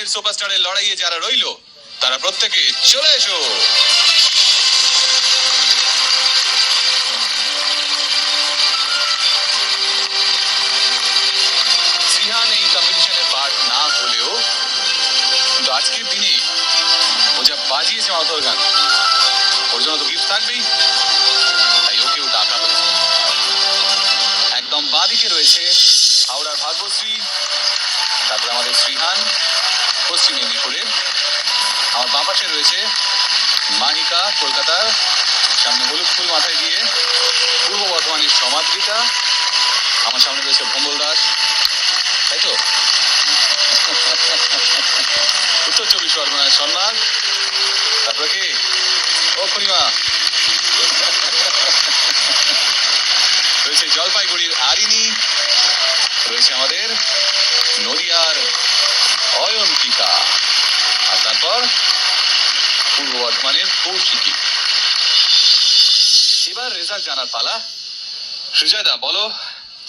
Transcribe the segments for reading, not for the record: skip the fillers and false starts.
চ্যাম্পিয়নের সুপারস্টারের লড়াইয়ে যারা রইলো তারা প্রত্যেকে চলে এসো। শ্রীহান এই কম্পিটিশনে পার্ট না হলেও কিন্তু আজকের দিনে ও যা বাজিয়েছে মাউথর গান, ওর জন্য তো গিফট থাকবেই, তাই ওকেও ডাকা হয়েছে। একদম বাঁদিকে রয়েছে হাওড়ার ভাগ্যশ্রী, তারপরে আমাদের শ্রীহান পশ্চিম মেদিনীপুরের, আমার বাঁ পাশে রয়েছে মাহিকা কলকাতার, সামনে হলুদ ফুল মাথায় দিয়ে পূর্ব বর্ধমানের সমাদৃতা, আমার সামনে রয়েছে ভম্বল দাস, তাই তো উত্তর চব্বিশ পরগনার সন্ন্যাস, তারপরে কে ও পূর্ণিমা রয়েছে জলপাইগুড়ির আরিনী, রয়েছে আমাদের নদিয়ার অয়ন্তিকা, আর তারপর পূর্ব বর্ধমানের কৌশিকী। এবার রেজাল্ট জানার পালা। সুজয়দা বলো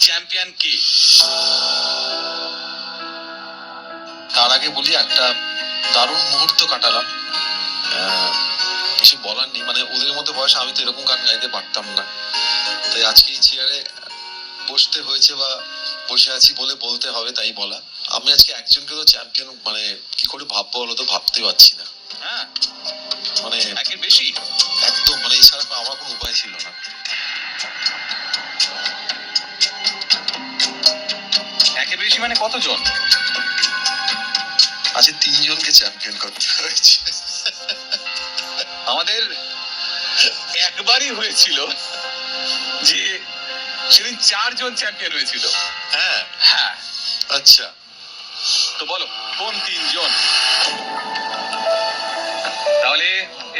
চ্যাম্পিয়ন কে? তার আগে বলি, একটা দারুণ মুহূর্ত কাটালাম, কিছু বলার নেই। মানে ওদের মধ্যে বয়স, আমি তো এরকম গান গাইতে পারতাম না, তাই আজকে এই চেয়ারে বসতে হয়েছে বা বসে আছি বলে বলতে হবে, তাই বলা। আমি আজকে একজনকে তো চ্যাম্পিয়ন মানে কি করে ভাববো বলো তো, ভাবতে পারছি না। হ্যাঁ মানে একের বেশি একদম, মানে এছাড়া আমার কোনো উপায় ছিল না। একের বেশি মানে কতজন? আজকে 3 জনকে চ্যাম্পিয়ন করতে হয়েছে। আমাদের একবারই হয়েছিল যে সেদিন 4 জন চ্যাম্পিয়ন হয়েছিল। হ্যাঁ হ্যাঁ আচ্ছা, তো বলো কোন 3 জন? তাহলে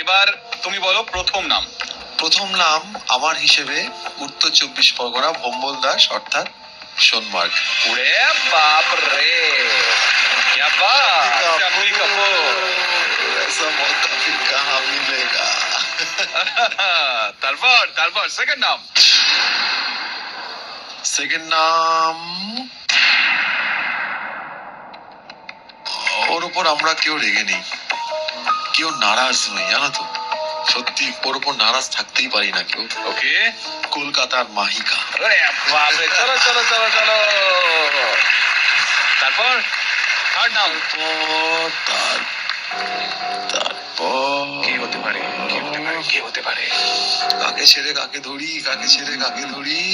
এবার তুমি বলো প্রথম নাম। প্রথম নাম আমার হিসেবে উত্তর 24 পরগনা ভম্বল দাস, অর্থাৎ সোনমার্গ। ওরে বাপ রে, क्या बात, शम्मी कपूर। ऐसा मौका फिर कहाँ मिलेगा। তারপর সেকেন্ড নাম। সেকেন্ড নাম, ওর উপর আমরা কেউ রেগে নেই, কেউ নারাজ নই, জানো তো, সত্যি ওর উপর নারাজ থাকতেই পারি না কেউ। ওকে, কলকাতার মাহিকা। ওরে বাপ রে, চলো চলো চলো চলো। তারপর থার্ড নাম। তারপর কে হতে পারে, কে হতে পারে, কে হতে পারে? কাকে ছেড়ে কাকে ধরি, কাকে ছেড়ে কাকে ধরি।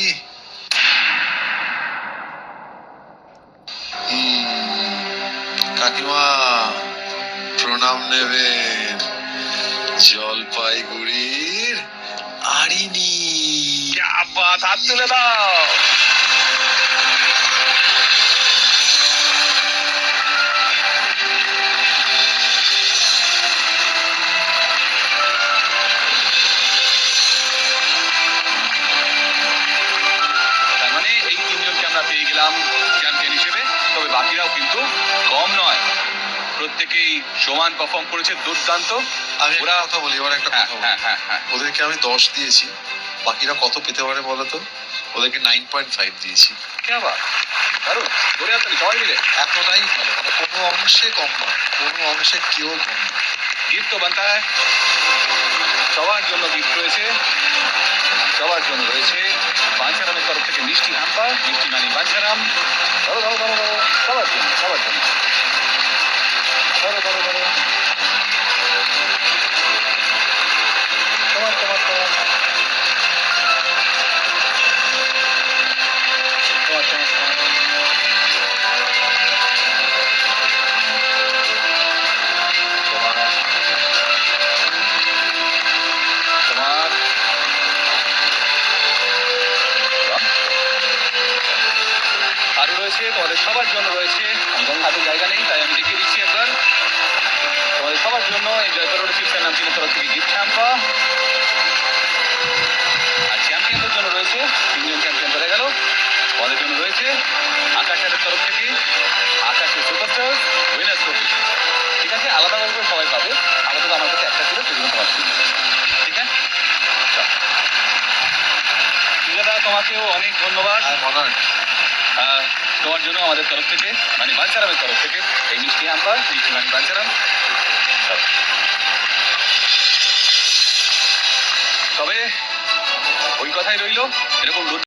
কাকিমা প্রণাম নেবেন, জলপাইগুড়ির আরিনী। क्या बात, হাত তুলে দাও। তার মানে এই 3 জনকে আমরা পেয়ে গেলাম চ্যাম্পিয়ন হিসেবে, তবে বাকিরাও কিন্তু কম নয়, প্রত্যেকেই সমান পারফর্ম করেছে, দুর্দান্ত। আমি একটা ওরা- কথা বলি, এবার একটা হ্যাঁ কথা বলি। হ্যাঁ হ্যাঁ হ্যাঁ, ওদেরকে আমি 10 দিয়েছি, বাকিরা কত পেতে পারে বলতো? ওদেরকে 9.5 দিয়েছি। क्या बात, দারুণ, ধরে আসলে সবাই মিলে এতটাই ভালো, মানে কোনো অংশে কম নয়, কোনো অংশে কেউ কম নয়। গিফট তো বানতা হয়, সবার জন্য গিফট রয়েছে, সবার জন্য রয়েছে বাঞ্ছারামের তরফ থেকে মিষ্টি হ্যাম্পার, মিষ্টি মানে বাঞ্ছারাম। ধরো ধরো ধরো ধরো, সবার জন্য, সবার জন্য, ধরো ধরো ধরো, তোমার তোমার তোমার তোমার তোমার তোমার তোমার। আরো রয়েছে তোমাদের সবার জন্য রয়েছে, এবং হাতে জায়গা নেই তাই আমি দেখিয়ে দিচ্ছি একবার। তোমাদের সবার জন্য এই জয়তরণ চিপস নাম টিমের তরফ থেকে গিফট হ্যাম্পা, আর চ্যাম্পিয়নদের জন্য রয়েছে 3 জন চ্যাম্পিয়ন ধরে গেল, তোমাদের জন্য রয়েছে আকাশের তরফ থেকে আকাশের সুপারস্টার উইনার্স ট্রফি। ঠিক আছে, আলাদাভাবে করে সবাই পাবে, আপাতত আমার কাছে একটা ছিল, সেজন্য তোমার ছিল। ঠিক আছে, দাদা তোমাকেও অনেক ধন্যবাদ। আর মনার আহ, তোমার জন্য আমাদের তরফ থেকে মানে বাঞ্চারামের তরফ থেকে এই মিষ্টি আম্পা মিষ্টি মানে বাঞ্চারাম। তবে ওই কথাই রইলো, এরকম